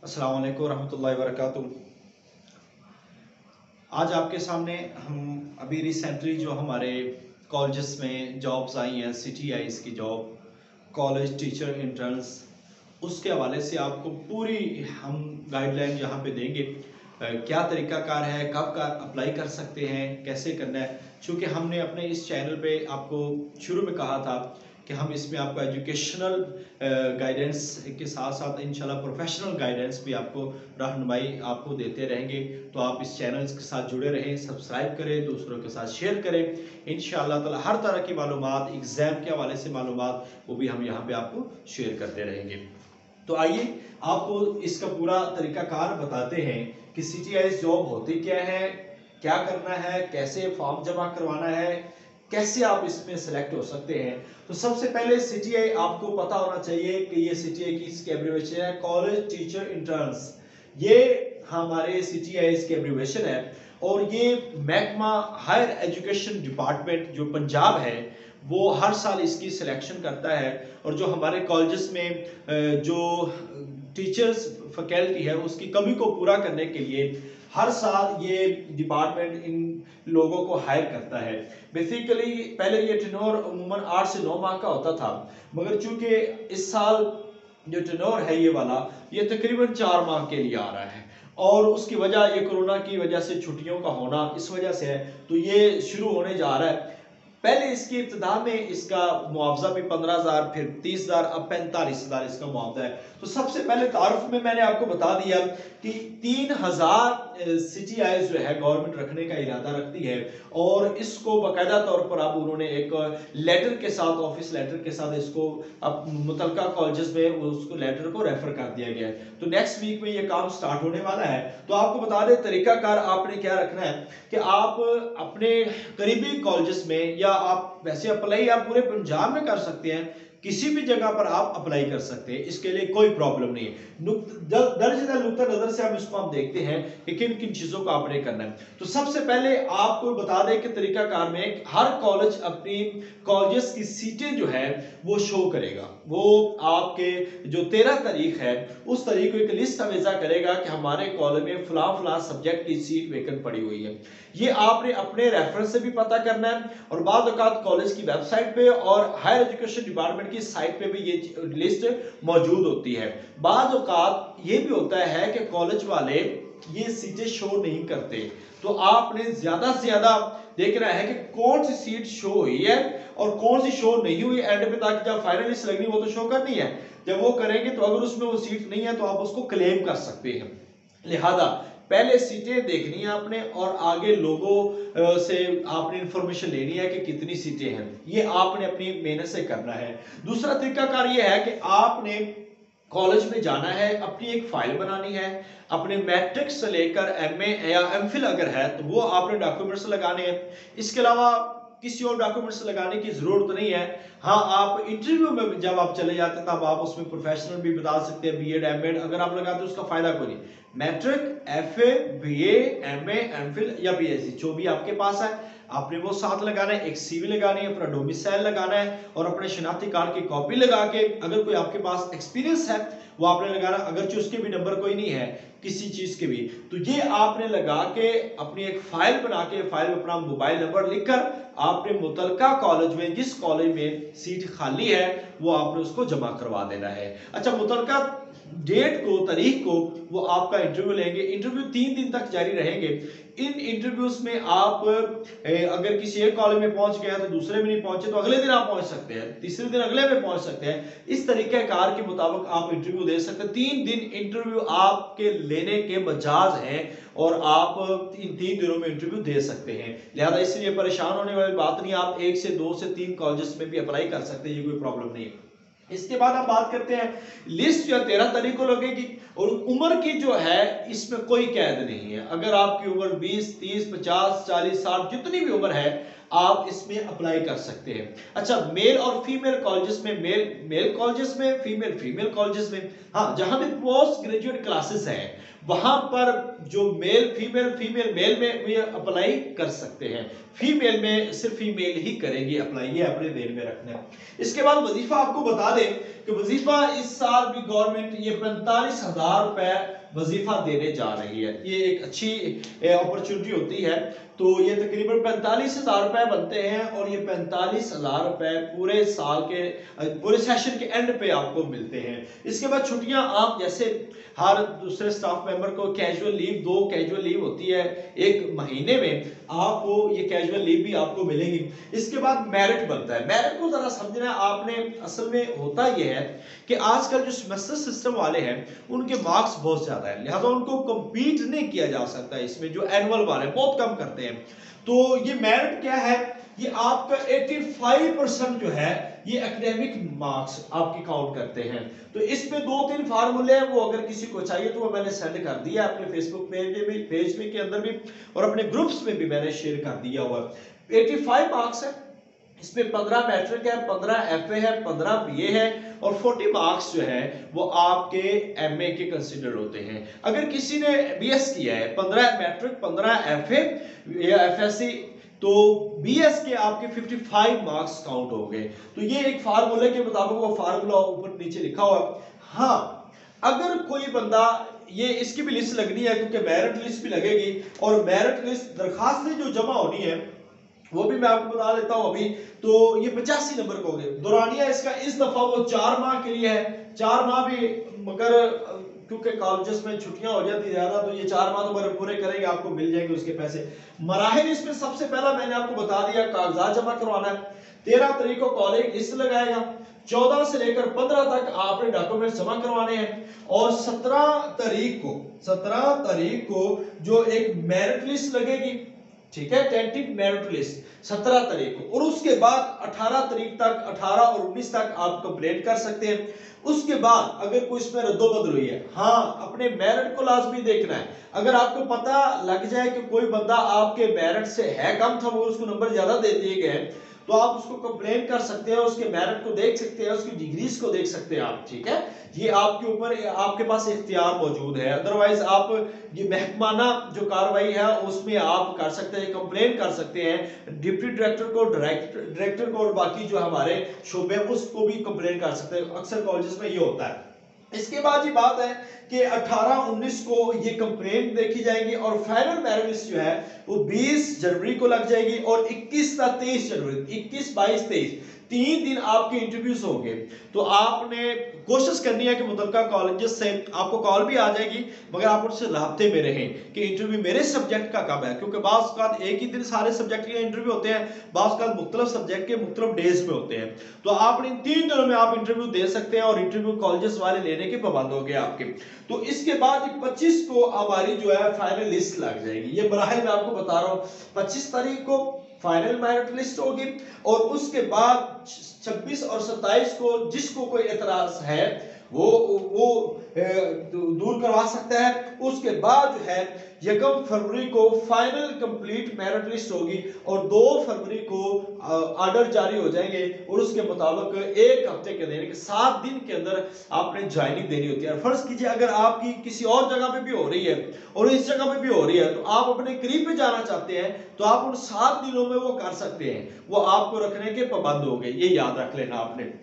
अस्सलाम वालेकुम रहमतुल्लाहि व बरकातुहू। आज आपके सामने हम अभी रिसेंटली जो हमारे कॉलेजेस में जॉब्स आई हैं, CTIs की जॉब, कॉलेज टीचर इंटर्न्स, उसके हवाले से आपको पूरी हम गाइडलाइन यहाँ पे देंगे। क्या तरीकाकार है, कब का अप्लाई कर सकते हैं, कैसे करना है। चूँकि हमने अपने इस चैनल पे आपको शुरू में कहा था कि हम इसमें आपको एजुकेशनल गाइडेंस के साथ साथ इंशाल्लाह प्रोफेशनल गाइडेंस भी आपको रहनुमाई आपको देते रहेंगे। तो आप इस चैनल के साथ जुड़े रहें, सब्सक्राइब करें, दूसरों के साथ शेयर करें। इंशाल्लाह ताला हर तरह की मालूमात, एग्ज़ाम के हवाले से मालूमात, वो भी हम यहाँ पे आपको शेयर करते रहेंगे। तो आइए आपको इसका पूरा तरीकाकार बताते हैं कि CTI जॉब होती क्या है, क्या करना है, कैसे फॉर्म जमा करवाना है, कैसे आप इसमें सेलेक्ट हो सकते हैं। तो सबसे पहले CTI आपको पता होना चाहिए कि ये CTI की इसकी एब्रीविएशन है, कॉलेज टीचर इंटर्न्स। ये हमारे CTI की एब्रीविएशन है और ये महकमा हायर एजुकेशन डिपार्टमेंट जो पंजाब है वो हर साल इसकी सिलेक्शन करता है। और जो हमारे कॉलेजेस में जो टीचर्स फैकल्टी है उसकी कमी को पूरा करने के लिए हर साल ये डिपार्टमेंट इन लोगों को हायर करता है। बेसिकली पहले ये टेन्योर अमूमन 8 से 9 माह का होता था, मगर चूंकि इस साल जो टेन्योर है ये वाला ये तकरीबन 4 माह के लिए आ रहा है और उसकी वजह ये कोरोना की वजह से छुट्टियों का होना इस वजह से है। तो ये शुरू होने जा रहा है। पहले इसकी इब्तिदा में इसका मुआवजा भी 15,000, फिर 30,000, अब 45,000 इसका मुआवजा है। तो सबसे पहले तारुफ में मैंने आपको बता दिया कि 3,000 CTI जो है गवर्नमेंट रखने का इरादा रखती है और इसको बाकायदा तौर पर अब उन्होंने एक लेटर के साथ, ऑफिस लेटर के साथ इसको अब मुतलका कॉलेजेस में उसको लेटर को रेफर कर दिया गया है। तो नेक्स्ट वीक में ये काम स्टार्ट होने वाला है। तो आपको बता दें तरीकाकार आपने क्या रखना है कि आप अपने करीबी कॉलेजेस में, या आप वैसे अप्लाई आप पूरे पंजाब में कर सकते हैं, किसी भी जगह पर आप अप्लाई कर सकते हैं, इसके लिए कोई प्रॉब्लम नहीं है। दर्ज नुक्ता नजर से हम इसको हम देखते हैं कि किन किन चीजों को आपने करना है। तो सबसे पहले आपको बता दें कि तरीकाकार में हर कॉलेज अपनी कॉलेजेस की सीटें जो है वो शो करेगा। वो आपके जो 13 तारीख है उस तारीख को एक लिस्ट अवेजा करेगा कि हमारे कॉलेज में फला फला सब्जेक्ट की सीट वेकेंट पड़ी हुई है। ये आपने अपने रेफरेंस से भी पता करना है और बाद औकात कॉलेज की वेबसाइट पे और हायर एजुकेशन डिपार्टमेंट की साइट पे भी ये लिस्ट मौजूद होती है। बाद औकात ये भी होता है कि कॉलेज वाले ये सीटें शो नहीं करते, तो आपने ज्यादा से ज्यादा देखना है कि कौन सी सीट शो हुई है और कौन सी शो नहीं हुई एंड पे, ताकि जब फाइनल लिस्ट लगनी वो तो शो करनी है। जब वो करेंगे तो अगर उसमें वो सीट नहीं है तो आप उसको क्लेम कर सकते हैं। लिहाजा पहले सीटें देखनी है आपने और आगे लोगों से आपने इंफॉर्मेशन लेनी है कि कितनी सीटें हैं। ये आपने अपनी मेहनत से करना है। दूसरा तरीकाकार ये है कि आपने कॉलेज में जाना है, अपनी एक फाइल बनानी है, अपने मैट्रिक से लेकर MA या MPhil अगर है तो वो आपने डॉक्यूमेंट्स लगाने हैं। इसके अलावा किसी और डॉक्यूमेंट्स लगाने की जरूरत नहीं है। हाँ, आप इंटरव्यू में जब आप चले जाते हैं तब आप उसमें प्रोफेशनल भी बता सकते हैं, BEd MAd अगर आप लगाते हैं उसका फायदा कोई नहीं। Matric, FA, BA, MA, MPhil या BSc जो भी आपके पास है आपने वो साथ लगाना है। एक CV लगानी है, अपना डोमिसाइल लगाना है और अपने शनाख्ती कार्ड की कॉपी लगा के, अगर कोई आपके पास एक्सपीरियंस है वो आपने लगाना, अगर उसके भी नंबर कोई नहीं है किसी चीज के भी, तो ये आपने लगा के अपनी एक फाइल बना के, फाइल में अपना मोबाइल नंबर लिखकर आपने मुतलका कॉलेज में जिस कॉलेज में सीट खाली है वो आपने उसको जमा करवा देना है। अच्छा, मुतलका डेट को, तारीख को वो आपका इंटरव्यू लेंगे। इंटरव्यू 3 दिन तक जारी रहेंगे। इन इंटरव्यूज में आप अगर किसी एक कॉलेज में पहुंच गए तो दूसरे में नहीं पहुंचे तो अगले दिन आप पहुंच सकते हैं, तीसरे दिन अगले में पहुंच सकते हैं। इस तरीके कार के मुताबिक आप इंटरव्यू दे सकते हैं। 3 दिन इंटरव्यू आपके लेने के मजाज हैं और आप 3 दिनों में इंटरव्यू दे सकते हैं। लिहाजा इसलिए परेशान होने वाली बात नहीं, आप 1 से 2 से 3 कॉलेजेस में भी अप्लाई कर सकते हैं, ये कोई प्रॉब्लम नहीं है। इसके बाद हम बात करते हैं लिस्ट जो 13 तारीख को लगेगी और उम्र की जो है इसमें कोई कैद नहीं है। अगर आपकी उम्र 20, 30, 50, 40, 60 जितनी भी उम्र है आप इसमें अप्लाई कर सकते हैं। अच्छा, मेल और फीमेल कॉलेजेस में मेल कॉलेजेस में, फीमेल कॉलेजेस में, हाँ, जहां भी पोस्ट ग्रेजुएट क्लासेस है वहां पर जो फीमेल मेल में भी अप्लाई कर सकते हैं, फीमेल में सिर्फ फीमेल ही करेंगे अप्लाई, ये अपने ध्यान में रखना है। इसके बाद वजीफा आपको बता दें कि वजीफा इस साल भी गवर्नमेंट ये 45,000 रुपए वजीफा देने जा रही है। ये एक अच्छी अपॉर्चुनिटी होती है। तो ये तकरीबन 45,000 रुपए बनते हैं और ये 45,000 रुपए पूरे साल के पूरे सेशन के एंड पे आपको मिलते हैं। इसके बाद छुट्टियां, आप जैसे हर दूसरे स्टाफ मेंबर को कैजुअल लीव, 2 कैजुअल लीव होती है एक महीने में, आपको ये कैजुअल लीव भी आपको मिलेगी। इसके बाद मेरिट बनता है। मेरिट को जरा समझना आपने, असल में होता यह है कि आजकल जो सेमेस्टर सिस्टम वाले हैं उनके मार्क्स बहुत ज्यादा है, लिहाजा उनको कंपीट नहीं किया जा सकता इसमें, जो एनुअल वाले बहुत कम करते हैं। तो ये मेरिट क्या है, ये आपका 85% जो है ये एकेडमिक मार्क्स आपके काउंट करते हैं। तो इसमें 2-3 फार्मूले हैं, वो अगर किसी को चाहिए तो वो मैंने सेंड कर दिया अपने फेसबुक पेज में के अंदर भी और अपने ग्रुप्स में भी मैंने शेयर कर दिया हुआ। 85 मार्क्स है, इसमें 15 मैट्रिक है, 15 एफए है, 15 बीए है और 40 मार्क्स जो है वो आपके एमए के कंसीडर होते हैं। अगर किसी ने बीएस किया है, 15 मैट्रिक, 15 एफए या एफएससी, तो बीएस के आपके 55 मार्क्स काउंट हो गए। तो ये एक फार्मूले के मुताबिक, वो फार्मूला ऊपर नीचे लिखा हुआ। हाँ, अगर कोई बंदा, ये इसकी भी लिस्ट लगनी है क्योंकि मेरिट लिस्ट भी लगेगी और मेरिट लिस्ट दरखास्तें जो जमा होनी है वो भी मैं आपको बता देता हूं अभी। तो ये 85 नंबर को हो गए। दौरानिया इसका इस दफा वो 4 माह के लिए है, 4 माह भी, मगर क्योंकि कॉलेजेस में छुट्टियां हो जाती ज्यादा, तो ये 4 माह तो पूरे करेंगे, आपको मिल जाएंगे उसके पैसे। मराहिल इसमें सबसे पहला मैंने आपको बता दिया, कागजात जमा करवाना है। 13 तारीख को कॉलेज लिस्ट लगाएगा, 14 से लेकर 15 तक आपने डॉक्यूमेंट जमा करवाने हैं और 17 तारीख को जो एक मेरिट लिस्ट लगेगी, ठीक है, टेंटिव मेरिट लिस्ट 17 तारीख को, और उसके बाद 18 तारीख तक, 18 और 19 तक आप कंप्लेंट कर सकते हैं। उसके बाद अगर कोई इसमें रद्दोबदल हुई है, हाँ, अपने मेरिट को लाजमी देखना है। अगर आपको पता लग जाए कि कोई बंदा आपके मेरिट से है कम था, वो उसको नंबर ज्यादा दे दिए गए, तो आप उसको कंप्लेन कर सकते हैं, उसके मेरिट को देख सकते हैं, उसकी डिग्रीज को देख सकते हैं आप, ठीक है। ये आपके ऊपर, आपके पास इख्तियार मौजूद है। अदरवाइज आप ये महकमाना जो कार्रवाई है उसमें आप कर सकते हैं, कंप्लेन कर सकते हैं, डिप्टी डायरेक्टर को, डायरेक्टर को और बाकी जो हमारे शोबे उसको भी कंप्लेन कर सकते हैं। अक्सर कॉलेजेस में ये होता है। इसके बाद ये बात है कि 18-19 को ये कंप्लेंट देखी जाएगी और फाइनल मेरिट लिस्ट जो है वो 20 जनवरी को लग जाएगी और 21 या 23 जनवरी, 21, 22, 23 3 दिन आपके इंटरव्यूज होंगे। तो आपने कोशिश करनी है कि मुतल्लिका कॉलेजेस से आपको कॉल भी आ जाएगी, मगर आप उनसे राब्ते में रहें कि इंटरव्यू मेरे सब्जेक्ट का कब है, क्योंकि बाज़ औक़ात एक ही दिन सारे सब्जेक्ट के इंटरव्यू होते हैं, बाज़ औक़ात मुख्तलिफ सब्जेक्ट के मुख्तलिफ डेज में होते हैं। तो आप इन 3 दिनों में आप इंटरव्यू दे सकते हैं और इंटरव्यू कॉलेजेस वाले लेने के पाबंद हो गए आपके। तो इसके बाद 25 को हमारी जो है फाइनल लिस्ट लग जाएगी। ये मराहिल मैं आपको बता रहा हूँ। 25 तारीख को फाइनल मेरिट लिस्ट होगी और उसके बाद 26 और 27 को जिसको कोई एतराज है वो दूर करवा सकता है। उसके बाद जो है 1 फरवरी को फाइनल कंप्लीट मेरिट लिस्ट होगी और 2 फरवरी को ऑर्डर जारी हो जाएंगे और उसके मुताबिक 1 हफ्ते के अंदर, 7 दिन के अंदर आपने ज्वाइनिंग देनी होती है। फर्ज कीजिए अगर आपकी किसी और जगह पे भी हो रही है और इस जगह पे भी हो रही है, तो आप अपने करीब पे जाना चाहते हैं तो आप उन 7 दिनों में वो कर सकते हैं, वो आपको रखने के पाबंद हो गए, ये याद रख लेना आपने।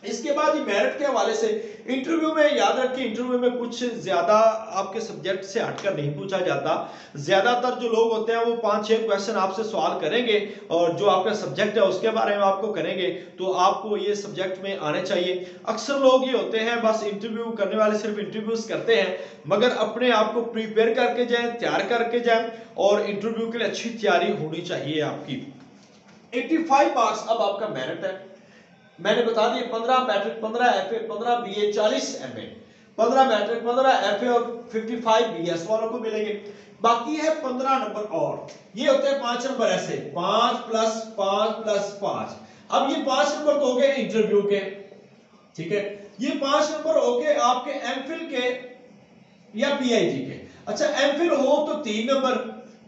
इसके बाद मेरिट के हवाले से इंटरव्यू में याद रखिए, इंटरव्यू में कुछ ज्यादा आपके सब्जेक्ट से हटकर नहीं पूछा जाता। ज्यादातर जो लोग होते हैं वो 5-6 क्वेश्चन आपसे सवाल करेंगे और जो आपका सब्जेक्ट है उसके बारे में आपको करेंगे, तो आपको ये सब्जेक्ट में आने चाहिए। अक्सर लोग ये होते हैं बस इंटरव्यू करने वाले सिर्फ इंटरव्यूज करते हैं, मगर अपने आप को प्रिपेयर करके जाएं, तैयार करके जाएं और इंटरव्यू के लिए अच्छी तैयारी होनी चाहिए आपकी। 85 मार्क्स अब आपका मेरिट है, मैंने बता दिया। 15 matric, 15 FA, 15 BA, 40 MA, 15 matric, 15 FA और 55 बीएस वालों को मिलेंगे। बाकी है 15 नंबर और ये होते हैं 5 नंबर ऐसे, 5 + 5 + 5। अब ये 5 नंबर तो हो गए इंटरव्यू के, ठीक है। ये 5 नंबर हो गए आपके एमफिल के या पीएचडी के। अच्छा, एमफिल हो तो 3 नंबर,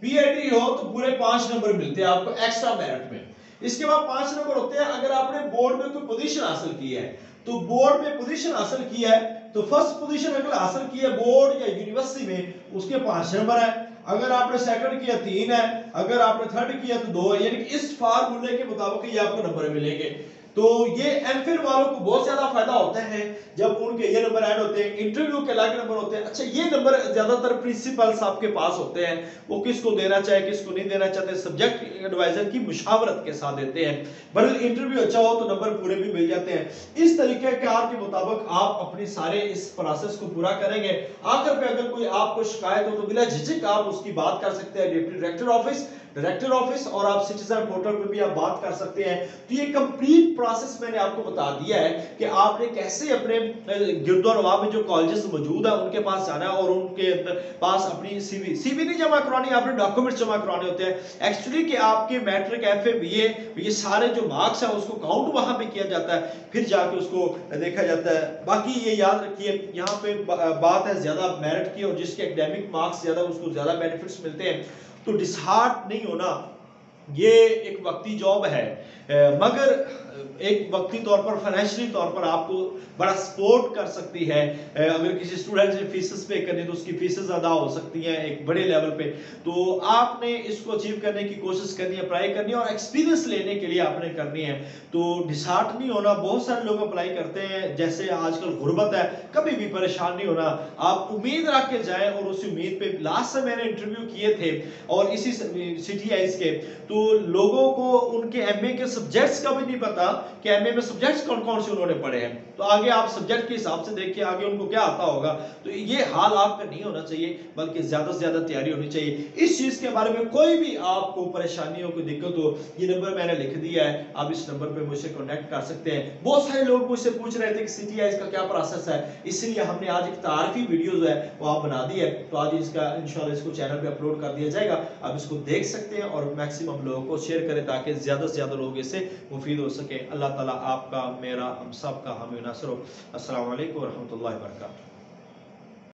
पीएचडी हो तो पूरे 5 नंबर मिलते हैं आपको एक्स्ट्रा मेरिट में। इसके बाद 5 नंबर होते हैं अगर आपने बोर्ड में कोई पोजीशन हासिल की है, तो बोर्ड में पोजीशन हासिल की है तो फर्स्ट पोजीशन अगर हासिल की है बोर्ड या यूनिवर्सिटी में, उसके 5 नंबर है। अगर आपने सेकंड किया 3 है, अगर आपने थर्ड किया तो 2 है। यानी कि इस फार्मूले के मुताबिक ये आपको नंबर मिलेंगे। तो ये एमफिल वालों को बहुत ज्यादा फायदा होता है जब उनके ये नंबर ऐड होते हैं, इंटरव्यू के अलग नंबर होते हैं। अच्छा, ये नंबर ज्यादातर प्रिंसिपल्स आपके पास होते हैं, वो किसको देना चाहे किसको नहीं देना चाहते, सब्जेक्ट एडवाइजर की मुशावरत के साथ देते हैं। बट इंटरव्यू अच्छा हो तो नंबर पूरे भी मिल जाते हैं। इस तरीके कार के मुताबिक आप अपनी सारे इस प्रोसेस को पूरा करेंगे। आखिर पे अगर कोई आपको शिकायत हो तो बिला झिझक आप उसकी बात कर सकते हैं डिप्टी डायरेक्टर ऑफिस और आप सिटीजन पोर्टल पे भी आप बात कर सकते हैं। तो ये कंप्लीट प्रोसेस मैंने आपको बता दिया है कि आपने कैसे अपने गिरदोनवा में जो कॉलेजेस मौजूद है उनके पास जाना है और उनके पास अपनी सीवी नहीं जमा करवानी, आपने डॉक्यूमेंट्स जमा करवाने होते हैं। एक्चुअली कि आपके मैट्रिक एफए बीए ये सारे जो मार्क्स है उसको काउंट वहां पे किया जाता है, फिर जाके उसको देखा जाता है। बाकी ये याद रखिए यहाँ पे बात है ज्यादा मेरिट की, और जिसके एकेडमिक मार्क्स ज्यादा उसको ज्यादा बेनिफिट्स मिलते हैं। तो डिसहार्ट नहीं होना, ये एक वक्ती जॉब है, मगर एक वक्ती तौर पर फाइनेंशियली तौर पर आपको बड़ा सपोर्ट कर सकती है। अगर किसी स्टूडेंट ने फीसेस पे करनी तो उसकी फीसेस अदा हो सकती हैं एक बड़े लेवल पे। तो आपने इसको अचीव करने की कोशिश करनी है, अप्लाई करनी है और एक्सपीरियंस लेने के लिए आपने करनी है। तो डिसहार्ट नहीं होना। बहुत सारे लोग अप्लाई करते हैं, जैसे आजकल गुर्बत है, कभी भी परेशान नहीं होना। आप उम्मीद रख के जाएं और उस उम्मीद पे लास्ट से मैंने इंटरव्यू किए थे और इसी सिटीआईज के, तो लोगों को उनके एमए के सब्जेक्ट्स का भी नहीं पता कि एमए में सब्जेक्ट्स कौन कौन से उन्होंने पढ़े हैं। तो आगे आप सब्जेक्ट के हिसाब से देखिए आगे उनको क्या आता होगा। तो ये हाल आपका नहीं होना चाहिए, बल्कि ज्यादा से ज्यादा तैयारी होनी चाहिए। इस चीज के बारे में कोई भी आपको परेशानी हो, कोई दिक्कत हो, ये नंबर मैंने लिख दिया है, आप इस नंबर पे मुझसे कांटेक्ट कर सकते हैं। बहुत सारे लोग मुझसे पूछ रहे थे कि सिटीआईज का क्या प्रोसेस है, इसलिए हमने आज एक तारीफी वीडियो जो है वो आप बना दी है। तो आज इसका इंशाल्लाह इसको चैनल पे अपलोड कर दिया जाएगा, आप इसको देख सकते हैं और मैक्सिमम लोगों को शेयर करें ताकि ज्यादा से ज्यादा लोग इससे मुफीद हो सके। अल्लाह ताला आपका, मेरा, हम सब का हामी नासर हो। अस्सलाम वालेकुम व रहमतुल्लाहि व बरकातहू।